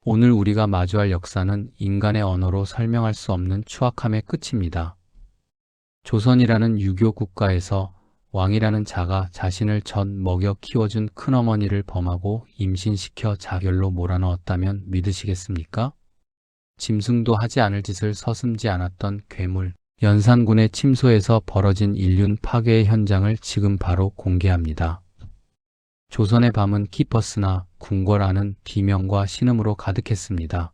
오늘 우리가 마주할 역사는 인간의 언어로 설명할 수 없는 추악함의 끝입니다. 조선이라는 유교 국가에서 왕이라는 자가 자신을 젖 먹여 키워준 큰어머니를 범하고 임신시켜 자결로 몰아넣었다면 믿으시겠습니까? 짐승도 하지 않을 짓을 서슴지 않았던 괴물, 연산군의 침소에서 벌어진 인륜 파괴의 현장을 지금 바로 공개합니다. 조선의 밤은 깊었으나 궁궐안은 비명과 신음으로 가득했습니다.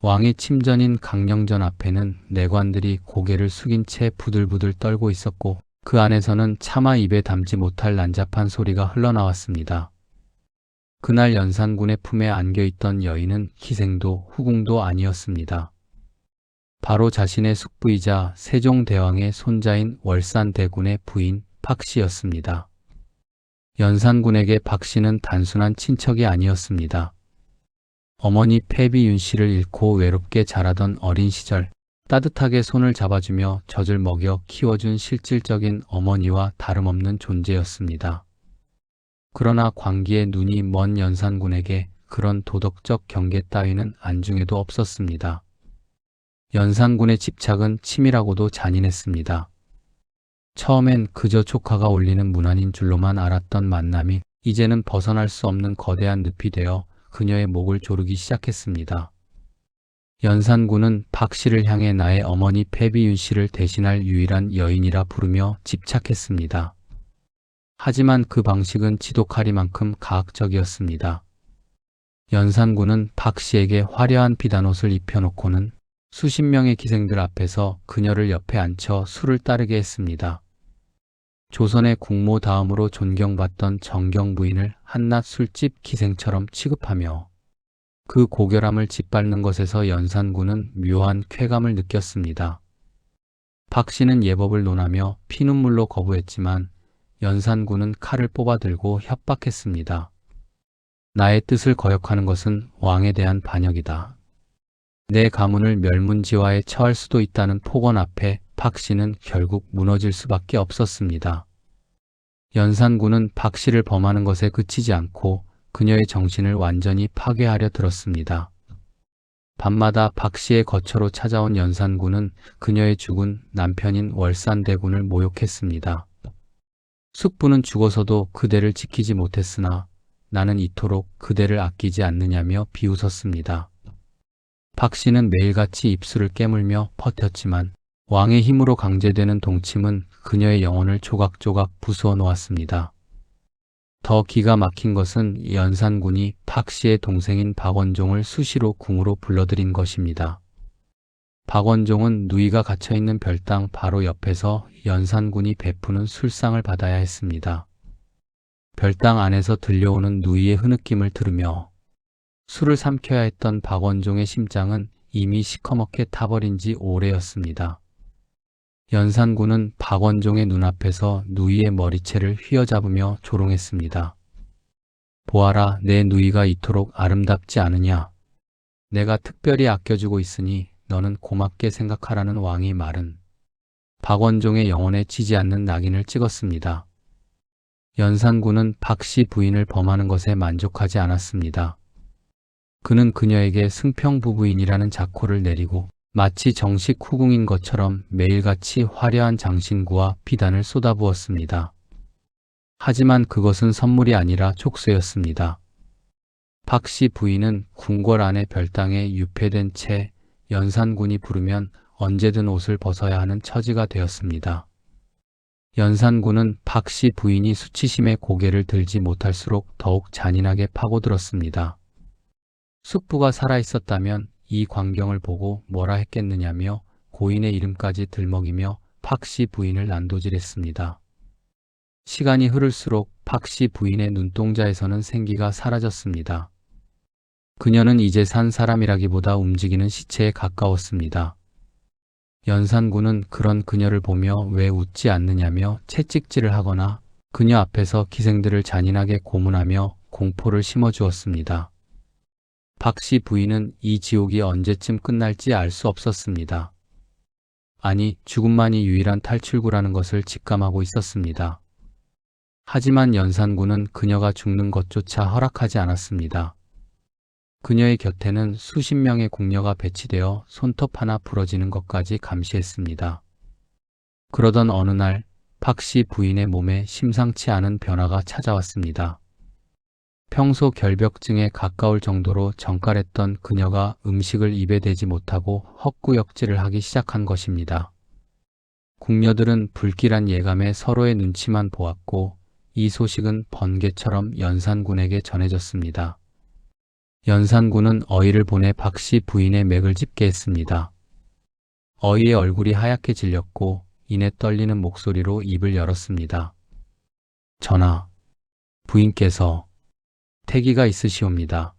왕의 침전인 강령전 앞에는 내관들이 고개를 숙인 채 부들부들 떨고 있었고 그 안에서는 차마 입에 담지 못할 난잡한 소리가 흘러나왔습니다. 그날 연산군의 품에 안겨있던 여인은 희생도 후궁도 아니었습니다. 바로 자신의 숙부이자 세종대왕의 손자인 월산대군의 부인 박씨였습니다. 연산군에게 박씨는 단순한 친척이 아니었습니다. 어머니 패비윤 씨를 잃고 외롭게 자라던 어린 시절 따뜻하게 손을 잡아주며 젖을 먹여 키워준 실질적인 어머니와 다름없는 존재였습니다. 그러나 광기에 눈이 먼 연산군에게 그런 도덕적 경계 따위는 안중에도 없었습니다. 연산군의 집착은 치밀하고도 잔인했습니다. 처음엔 그저 조카가 올리는 문안인 줄로만 알았던 만남이 이제는 벗어날 수 없는 거대한 늪이 되어 그녀의 목을 조르기 시작했습니다. 연산군은 박씨를 향해 나의 어머니 패비윤 씨를 대신할 유일한 여인이라 부르며 집착했습니다. 하지만 그 방식은 지독하리만큼 가학적이었습니다. 연산군은 박씨에게 화려한 비단옷을 입혀놓고는 수십 명의 기생들 앞에서 그녀를 옆에 앉혀 술을 따르게 했습니다. 조선의 국모 다음으로 존경받던 정경 부인을 한낱 술집 기생처럼 취급하며 그 고결함을 짓밟는 것에서 연산군은 묘한 쾌감을 느꼈습니다. 박씨는 예법을 논하며 피눈물로 거부했지만 연산군은 칼을 뽑아들고 협박했습니다. 나의 뜻을 거역하는 것은 왕에 대한 반역이다. 내 가문을 멸문지화에 처할 수도 있다는 폭언 앞에 박씨는 결국 무너질 수밖에 없었습니다. 연산군은 박씨를 범하는 것에 그치지 않고 그녀의 정신을 완전히 파괴하려 들었습니다. 밤마다 박씨의 거처로 찾아온 연산군은 그녀의 죽은 남편인 월산대군을 모욕했습니다. 숙부는 죽어서도 그대를 지키지 못했으나 나는 이토록 그대를 아끼지 않느냐며 비웃었습니다. 박씨는 매일같이 입술을 깨물며 버텼지만 왕의 힘으로 강제되는 동침은 그녀의 영혼을 조각조각 부수어 놓았습니다. 더 기가 막힌 것은 연산군이 박씨의 동생인 박원종을 수시로 궁으로 불러들인 것입니다. 박원종은 누이가 갇혀있는 별당 바로 옆에서 연산군이 베푸는 술상을 받아야 했습니다. 별당 안에서 들려오는 누이의 흐느낌을 들으며 술을 삼켜야 했던 박원종의 심장은 이미 시커멓게 타버린 지 오래였습니다. 연산군은 박원종의 눈앞에서 누이의 머리채를 휘어잡으며 조롱했습니다. 보아라, 내 누이가 이토록 아름답지 않으냐. 내가 특별히 아껴주고 있으니 너는 고맙게 생각하라는 왕의 말은 박원종의 영혼에 지지 않는 낙인을 찍었습니다. 연산군은 박씨 부인을 범하는 것에 만족하지 않았습니다. 그는 그녀에게 승평부부인이라는 자코를 내리고 마치 정식 후궁인 것처럼 매일같이 화려한 장신구와 비단을 쏟아부었습니다. 하지만 그것은 선물이 아니라 촉수였습니다. 박씨 부인은 궁궐 안의 별당에 유폐된 채 연산군이 부르면 언제든 옷을 벗어야 하는 처지가 되었습니다. 연산군은 박씨 부인이 수치심에 고개를 들지 못할수록 더욱 잔인하게 파고들었습니다. 숙부가 살아있었다면 이 광경을 보고 뭐라 했겠느냐며 고인의 이름까지 들먹이며 박씨 부인을 난도질했습니다. 시간이 흐를수록 박씨 부인의 눈동자에서는 생기가 사라졌습니다. 그녀는 이제 산 사람이라기보다 움직이는 시체에 가까웠습니다. 연산군은 그런 그녀를 보며 왜 웃지 않느냐며 채찍질을 하거나 그녀 앞에서 기생들을 잔인하게 고문하며 공포를 심어주었습니다. 박씨 부인은 이 지옥이 언제쯤 끝날지 알 수 없었습니다. 아니, 죽음만이 유일한 탈출구라는 것을 직감하고 있었습니다. 하지만 연산군은 그녀가 죽는 것조차 허락하지 않았습니다. 그녀의 곁에는 수십 명의 궁녀가 배치되어 손톱 하나 부러지는 것까지 감시했습니다. 그러던 어느 날 박씨 부인의 몸에 심상치 않은 변화가 찾아왔습니다. 평소 결벽증에 가까울 정도로 정갈했던 그녀가 음식을 입에 대지 못하고 헛구역질을 하기 시작한 것입니다. 궁녀들은 불길한 예감에 서로의 눈치만 보았고 이 소식은 번개처럼 연산군에게 전해졌습니다. 연산군은 어이를 보내 박씨 부인의 맥을 짚게 했습니다. 어이의 얼굴이 하얗게 질렸고 이내 떨리는 목소리로 입을 열었습니다. 전하, 부인께서 태기가 있으시옵니다.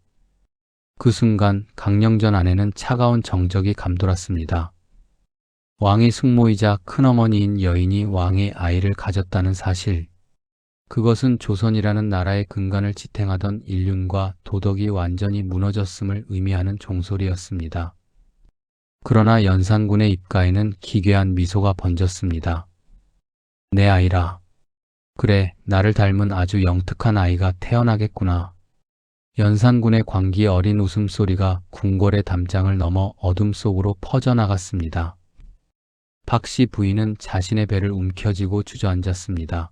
그 순간 강령전 안에는 차가운 정적이 감돌았습니다. 왕의 숙모이자 큰어머니인 여인이 왕의 아이를 가졌다는 사실, 그것은 조선이라는 나라의 근간을 지탱하던 인륜과 도덕이 완전히 무너졌음을 의미하는 종소리였습니다. 그러나 연산군의 입가에는 기괴한 미소가 번졌습니다. 내 아이라. 그래, 나를 닮은 아주 영특한 아이가 태어나겠구나. 연산군의 광기 어린 웃음소리가 궁궐의 담장을 넘어 어둠 속으로 퍼져나갔습니다. 박씨 부인은 자신의 배를 움켜쥐고 주저앉았습니다.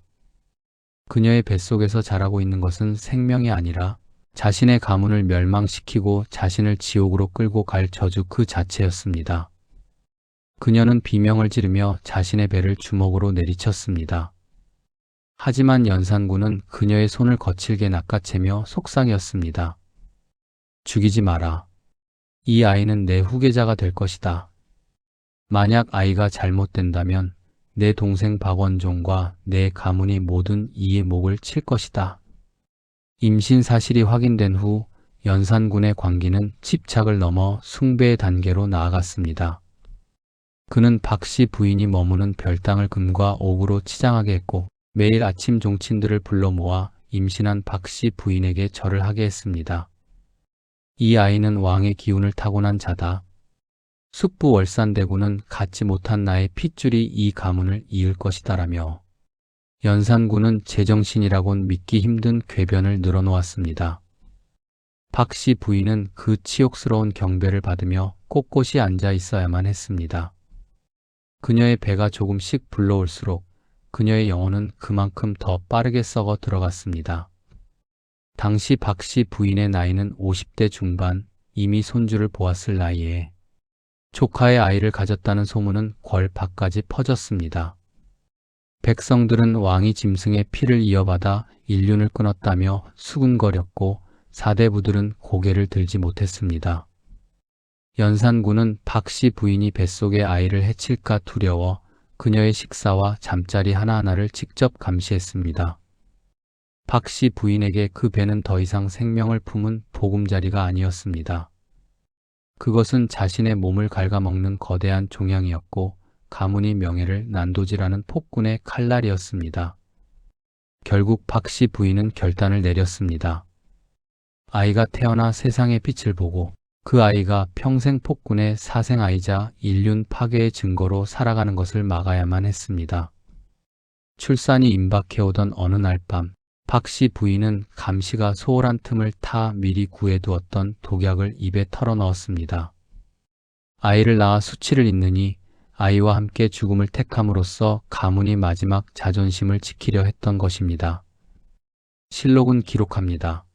그녀의 뱃속에서 자라고 있는 것은 생명이 아니라 자신의 가문을 멸망시키고 자신을 지옥으로 끌고 갈 저주 그 자체였습니다. 그녀는 비명을 지르며 자신의 배를 주먹으로 내리쳤습니다. 하지만 연산군은 그녀의 손을 거칠게 낚아채며 속상이었습니다. 죽이지 마라. 이 아이는 내 후계자가 될 것이다. 만약 아이가 잘못된다면 내 동생 박원종과 내 가문이 모든 이의 목을 칠 것이다. 임신 사실이 확인된 후 연산군의 광기는 집착을 넘어 숭배의 단계로 나아갔습니다. 그는 박씨 부인이 머무는 별당을 금과 옥으로 치장하게 했고 매일 아침 종친들을 불러 모아 임신한 박씨 부인에게 절을 하게 했습니다. 이 아이는 왕의 기운을 타고난 자다. 숙부월산대군은 갖지 못한 나의 핏줄이 이 가문을 이을 것이다라며 연산군은 제정신이라곤 믿기 힘든 궤변을 늘어놓았습니다. 박씨 부인은 그 치욕스러운 경배를 받으며 꼿꼿이 앉아 있어야만 했습니다. 그녀의 배가 조금씩 불러올수록 그녀의 영혼은 그만큼 더 빠르게 썩어 들어갔습니다. 당시 박씨 부인의 나이는 50대 중반, 이미 손주를 보았을 나이에 조카의 아이를 가졌다는 소문은 궐 밖까지 퍼졌습니다. 백성들은 왕이 짐승의 피를 이어받아 인륜을 끊었다며 수군거렸고 사대부들은 고개를 들지 못했습니다. 연산군은 박씨 부인이 뱃속의 아이를 해칠까 두려워 그녀의 식사와 잠자리 하나하나를 직접 감시했습니다. 박씨 부인에게 그 배는 더 이상 생명을 품은 보금자리가 아니었습니다. 그것은 자신의 몸을 갉아먹는 거대한 종양이었고 가문의 명예를 난도질하는 폭군의 칼날이었습니다. 결국 박씨 부인은 결단을 내렸습니다. 아이가 태어나 세상의 빛을 보고 그 아이가 평생 폭군의 사생아이자 인륜 파괴의 증거로 살아가는 것을 막아야만 했습니다. 출산이 임박해오던 어느 날 밤 박씨 부인은 감시가 소홀한 틈을 타 미리 구해두었던 독약을 입에 털어넣었습니다. 아이를 낳아 수치를 잇느니 아이와 함께 죽음을 택함으로써 가문이 마지막 자존심을 지키려 했던 것입니다. 실록은 기록합니다.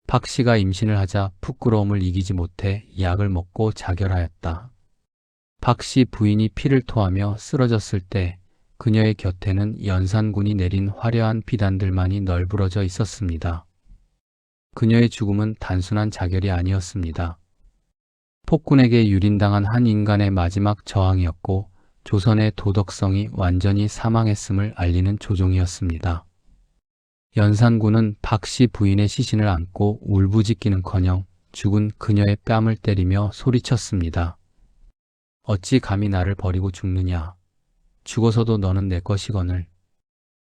박씨가 임신을 하자 부끄러움을 이기지 못해 약을 먹고 자결하였다. 박씨 부인이 피를 토하며 쓰러졌을 때 그녀의 곁에는 연산군이 내린 화려한 비단들만이 널브러져 있었습니다. 그녀의 죽음은 단순한 자결이 아니었습니다. 폭군에게 유린당한 한 인간의 마지막 저항이었고 조선의 도덕성이 완전히 사망했음을 알리는 조종이었습니다. 연산군은 박씨 부인의 시신을 안고 울부짖기는커녕 죽은 그녀의 뺨을 때리며 소리쳤습니다. 어찌 감히 나를 버리고 죽느냐. 죽어서도 너는 내 것이거늘.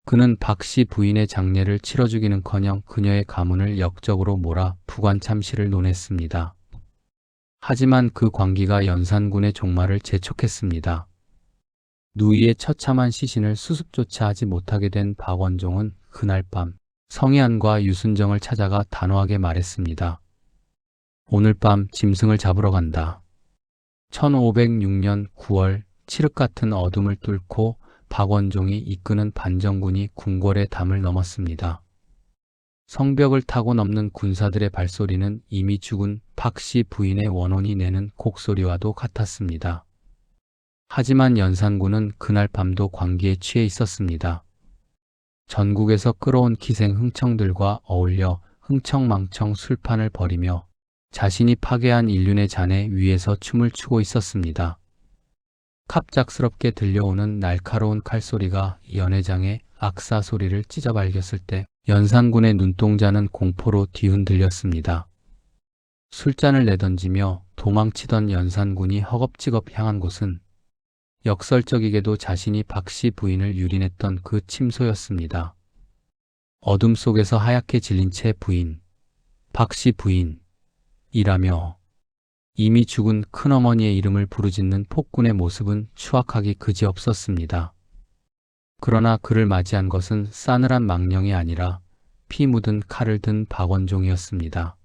그는 박씨 부인의 장례를 치러주기는커녕 그녀의 가문을 역적으로 몰아 부관참시를 논했습니다. 하지만 그 광기가 연산군의 종말을 재촉했습니다. 누이의 처참한 시신을 수습조차 하지 못하게 된 박원종은 그날 밤 성희안과 유순정을 찾아가 단호하게 말했습니다. 오늘 밤 짐승을 잡으러 간다. 1506년 9월 칠흑 같은 어둠을 뚫고 박원종이 이끄는 반정군이 궁궐의 담을 넘었습니다. 성벽을 타고 넘는 군사들의 발소리는 이미 죽은 박씨 부인의 원혼이 내는 곡소리와도 같았습니다. 하지만 연산군은 그날 밤도 광기에 취해 있었습니다. 전국에서 끌어온 기생 흥청들과 어울려 흥청망청 술판을 벌이며 자신이 파괴한 인륜의 잔해 위에서 춤을 추고 있었습니다. 갑작스럽게 들려오는 날카로운 칼소리가 연회장의 악사 소리를 찢어발겼을 때 연산군의 눈동자는 공포로 뒤흔들렸습니다. 술잔을 내던지며 도망치던 연산군이 허겁지겁 향한 곳은 역설적이게도 자신이 박씨 부인을 유린했던 그 침소였습니다. 어둠 속에서 하얗게 질린 채 부인, 박씨 부인이라며 이미 죽은 큰어머니의 이름을 부르짖는 폭군의 모습은 추악하기 그지없었습니다. 그러나 그를 맞이한 것은 싸늘한 망령이 아니라 피 묻은 칼을 든 박원종이었습니다.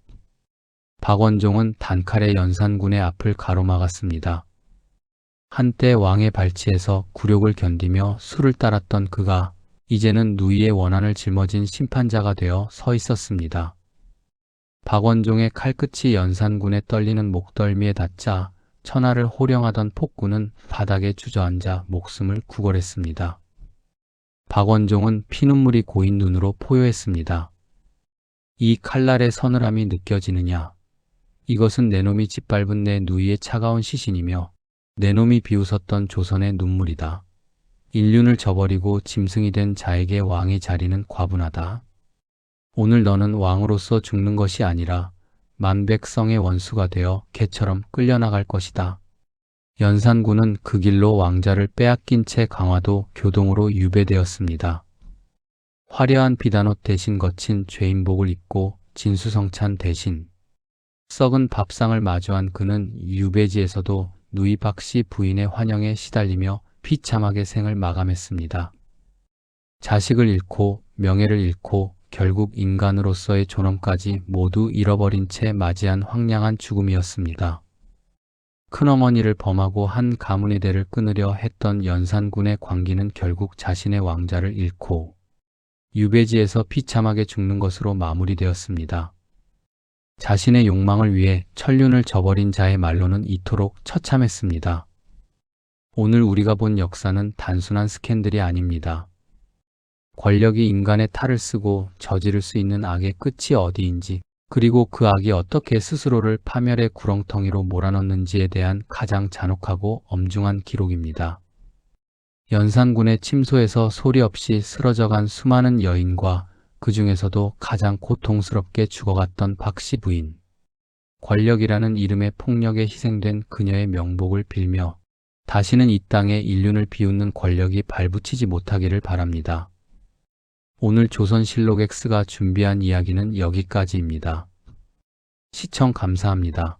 박원종은 단칼에 연산군의 앞을 가로막았습니다. 한때 왕의 발치에서 굴욕을 견디며 수를 따랐던 그가 이제는 누이의 원한을 짊어진 심판자가 되어 서 있었습니다. 박원종의 칼끝이 연산군의 떨리는 목덜미에 닿자 천하를 호령하던 폭군은 바닥에 주저앉아 목숨을 구걸했습니다. 박원종은 피눈물이 고인 눈으로 포효했습니다. 이 칼날의 서늘함이 느껴지느냐? 이것은 내 놈이 짓밟은 내 누이의 차가운 시신이며 내 놈이 비웃었던 조선의 눈물이다. 인륜을 저버리고 짐승이 된 자에게 왕의 자리는 과분하다. 오늘 너는 왕으로서 죽는 것이 아니라 만백성의 원수가 되어 개처럼 끌려나갈 것이다. 연산군은 그 길로 왕자를 빼앗긴 채 강화도 교동으로 유배되었습니다. 화려한 비단옷 대신 거친 죄인복을 입고 진수성찬 대신 썩은 밥상을 마주한 그는 유배지에서도 누이 박씨 부인의 환영에 시달리며 비참하게 생을 마감했습니다. 자식을 잃고 명예를 잃고 결국 인간으로서의 존엄까지 모두 잃어버린 채 맞이한 황량한 죽음이었습니다. 큰어머니를 범하고 한 가문의 대를 끊으려 했던 연산군의 광기는 결국 자신의 왕자를 잃고 유배지에서 비참하게 죽는 것으로 마무리되었습니다. 자신의 욕망을 위해 천륜을 저버린 자의 말로는 이토록 처참했습니다. 오늘 우리가 본 역사는 단순한 스캔들이 아닙니다. 권력이 인간의 탈을 쓰고 저지를 수 있는 악의 끝이 어디인지, 그리고 그 악이 어떻게 스스로를 파멸의 구렁텅이로 몰아넣는지에 대한 가장 잔혹하고 엄중한 기록입니다. 연산군의 침소에서 소리 없이 쓰러져간 수많은 여인과 그 중에서도 가장 고통스럽게 죽어갔던 박씨 부인. 권력이라는 이름의 폭력에 희생된 그녀의 명복을 빌며 다시는 이 땅에 인륜을 비웃는 권력이 발붙이지 못하기를 바랍니다. 오늘 조선실록 X가 준비한 이야기는 여기까지입니다. 시청 감사합니다.